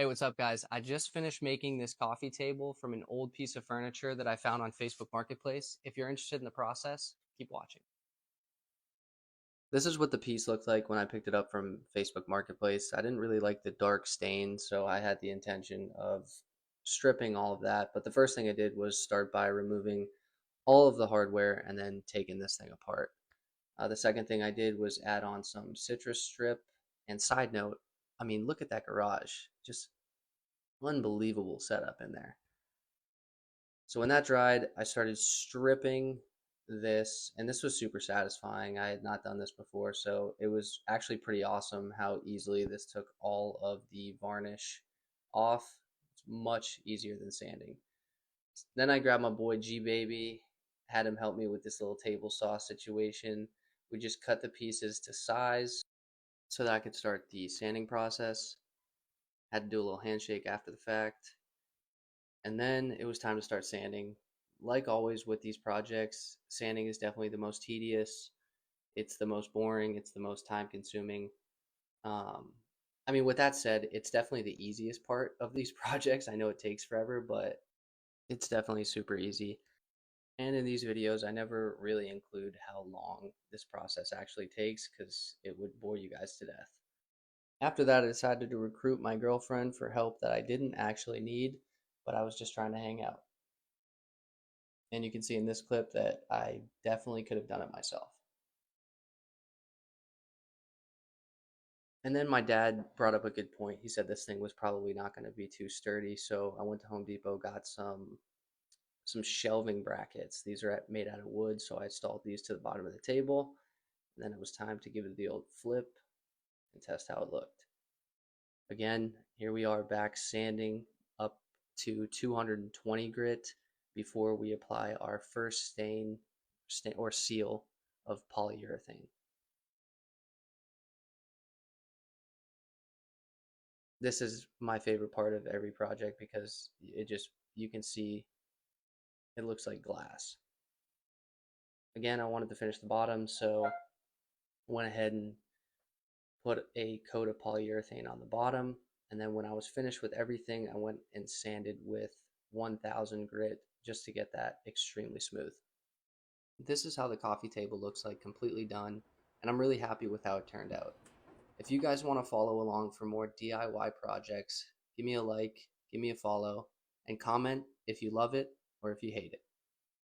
Hey, what's up, guys? I just finished making this coffee table from an old piece of furniture that I found on Facebook Marketplace. If you're interested in the process, keep watching. This is what the piece looked like when I picked it up from Facebook Marketplace. I didn't really like the dark stains, so I had the intention of stripping all of that. But the first thing I did was start by removing all of the hardware and then taking this thing apart. The second thing I did was add on some citrus strip. And side note, I mean, look at that garage. Just unbelievable setup in there. So when that dried, I started stripping this, and this was super satisfying. I had not done this before, so it was actually pretty awesome how easily this took all of the varnish off. It's much easier than sanding. Then I grabbed my boy G Baby, had him help me with this little table saw situation. We just cut the pieces to size so that I could start the sanding process. Had to do a little handshake after the fact. And then it was time to start sanding. Like always with these projects, sanding is definitely the most tedious. It's the most boring. It's the most time consuming. Um, I mean, with that said, it's definitely the easiest part of these projects. I know it takes forever, but it's definitely super easy. And in these videos, I never really include how long this process actually takes because it would bore you guys to death. After that, I decided to recruit my girlfriend for help that I didn't actually need, but I was just trying to hang out. And you can see in this clip that I definitely could have done it myself. And then my dad brought up a good point. He said this thing was probably not going to be too sturdy, so I went to Home Depot, got some shelving brackets. These are made out of wood, so I installed these to the bottom of the table. And then it was time to give it the old flip and test how it looked. Again, here we are back sanding up to 220 grit before we apply our first stain or seal of polyurethane. This is my favorite part of every project because you can see it looks like glass. Again, I wanted to finish the bottom, so I went ahead and put a coat of polyurethane on the bottom. And then when I was finished with everything, I went and sanded with 1000 grit just to get that extremely smooth. This is how the coffee table looks like completely done, and I'm really happy with how it turned out. If you guys want to follow along for more DIY projects, give me a like, give me a follow, and comment if you love it or if you hate it.